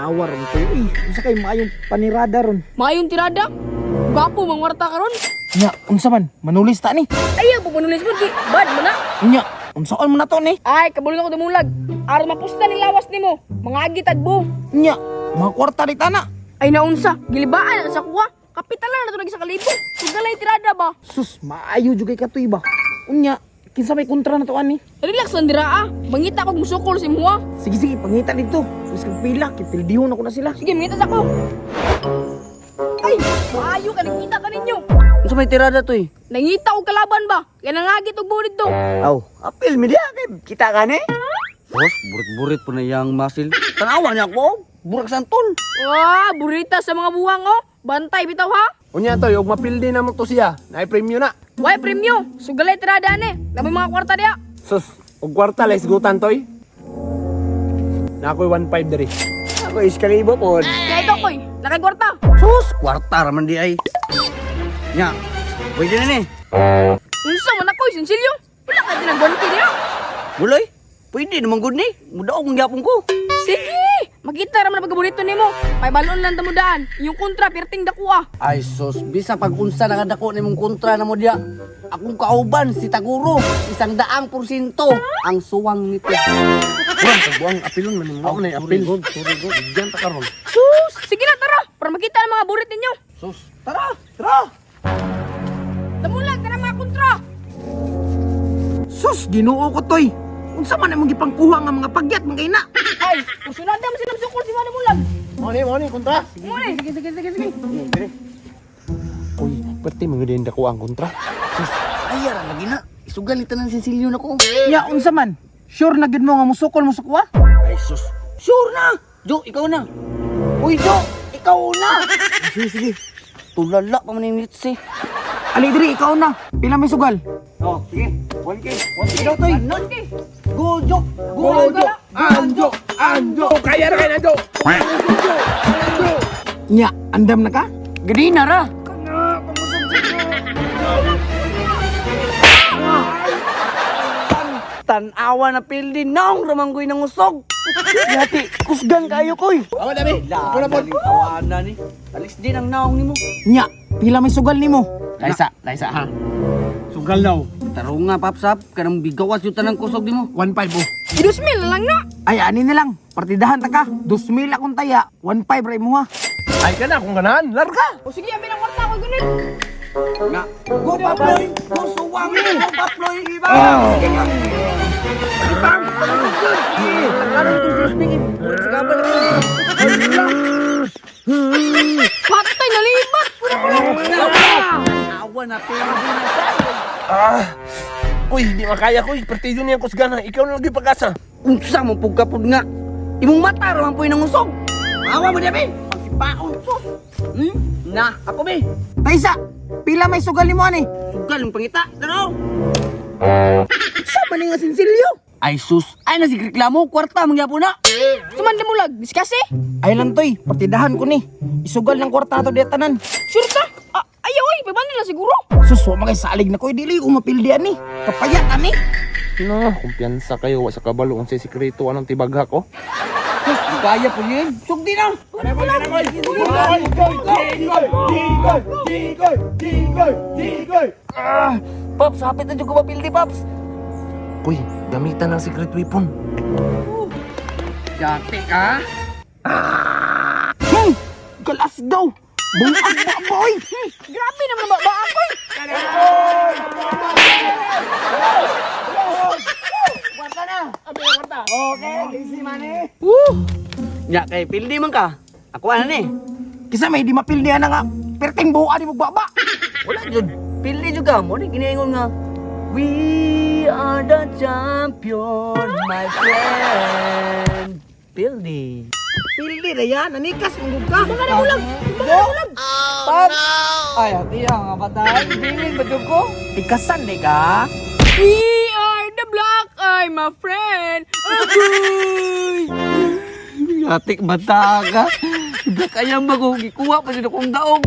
Tanawa ron ko. Unsa kay maayong panirada ron? Mayong tirada. Gapo mangwarta karon. Nya, unsa man? Manulis ta ni. Ayaw po manulis mo di. Bad mo na. Nya, unsaon mo na to ni? Ay, kabulong ako dumulag. Aron mapusta ni lawas nimo. Mga agi tagbo. Nya, mga kwarta di tana. Ay naunsa, gilibaan na sa kuha. Kapitalan na to lagi sa kalibo. Sugalay tirada ba? Sus, maayo jud kay katoy ba? Unya, kinsa may kontra na to ani? Relax lang dira ah. Mangita ko musukol si Muha. Sige sige, pangita dito. Mas kag pila, kipildihon ako na sila. Sige, mangita sa ko. Ay, maayo ka nagkita ka ninyo. Unsa may tirada to eh? Nangita og kalaban ba? Kaya nangagit og burid to. Aw, apil mi dia kay kita ka ni. Boss, burit-burit po na yang masil. Tanawa niya ako. Burak santol. Wah, burita sa mga buwang oh. Bantay bitaw ha. Unya toy, og mapildi na mo to siya. Naay premyo na. Why premyo? Sugalay tirada ni. Namoy mga kwarta diya. Sus, og kwarta la isgutan toy. Na ako'y 1.5 diri. Ako iskalibo po. Kaya ito koy, lakay kwarta. Sus, kwarta raman di ay. Nya, pwede na ni. Unsa man ako'y sinsilyo? Wala ka tinagwanti diya. Buloy, pwede naman good ni. Mudaog ang gyapon ko. Sige, makita raman ang pagkaburito nimo. May balon lang tamudaan. Yung kontra perting dakuha. Ay sus, bisa pag unsa nakadako nimong kontra na mo diya. Akong kauban si Taguro, 100% ang suwang nito. Buang apilon man mo na apil. Sorry god. Diyan ta karon. Sus, sige na tara para makita ang mga burit ninyo. Sus, tara, tara. Damulag ka na mga kontra. Sus, Ginoo ko toy. Unsa man among gipangkuha nga mga pagyat mga ina? Ay, kung sunod naman silang sukol si Manamulag. Mo ni kontra. Muna. Sige. Uy, pati mga din dako ang kontra. Sus, ayara lagi na. Isugalitan ng sinsilyo na ko. Nya, unsa man? Sure na gid mo nga musukol mo sa kuha? Ay sus, sure na. Jo, ikaw na. Uy, Jo, ikaw na. Sige. Tulala pa man yung mitsi. Ali diri, ikaw na. Pila may sugal? Oh, sige. 1K. 1K daw toy. Go, Jo. Anjo, Anjo. Kaya na kay Anjo. Nya, andam na ka? Gadi na ra. Tanawa na pildi naong ramanggoy ng usog. Yati, kusgan kayo koy. Awa dami. Wala po. Tawana ni. Alis din ang naong nimo. Nya, pila may sugal nimo? Laisa ha. Sugal daw. Taro nga papsap, kanang bigawas yung tanang kusog nimo. 1.5 po. 2,000 lang na. Ay, ani na lang. Partidahan ta ka. 2,000 akong taya. 1.5 ray mo ha. Ay ka na kung ganahan. Larga. O sige, amin ang kwarta ko gunit. Na. Go paploy. Go suwang. Go paploy. Iba. Ibang. Karon ito sa spingin. Sa kabal ako. Patay, nalibat. Awa na pero Uy, di makaya ko. Partido niya kusgana. Ikaw na lagi pag-asa. unsa mo pugkapod nga. Imong mata raman po ng usog. Awa mo diya, be. Pagsipaon, sus. Na, ako, be. Taysa, pila may sugal nimo ani? Sugal ang pangita. Taro. Sa man nga sinsilyo? Ay, sus. Ay, nasigreklamo. Kwarta, mangyapo na. Sumandamulag, diskase. Ay lang toy, partidahan ko ni. Isugal ng kwarta to di tanan. Sure ka? Ayaw ay, pabanda na siguro. Sus, wa magay salig na ko dili ko mapildian ni. Kapayat ani. No, kumpiyansa kayo. Sa kabalo kung sa sikreto. Anong tibagha ko? Sus, gaya po yun. Sugdi na. Pops, hapit na jud ko mapildi, Pops. Uy, gamitan ng secret weapon. Dati ka. Galas daw. Bungag ba, boy? Grabe naman ba ako eh. Kwarta na. Okay, easy money. Ya, kay pildi man ka. Ako ano ni? Kisa may di mapildihan na nga. Perting buka di magbaba. Wala jud. Pildi jud ka mo. Ni ginaingon nga. We are the champion, my friend. Pildi. Pildi na yan. Anikas, manggug ka. Mga naulag. Pops. Ay, hati nga batay. Bilin ba ko? Tikasan di ka? We are the black eye, my friend. Agoy! Atik bata ka. Iba kaya ba kung ikuha pa siya akong daog.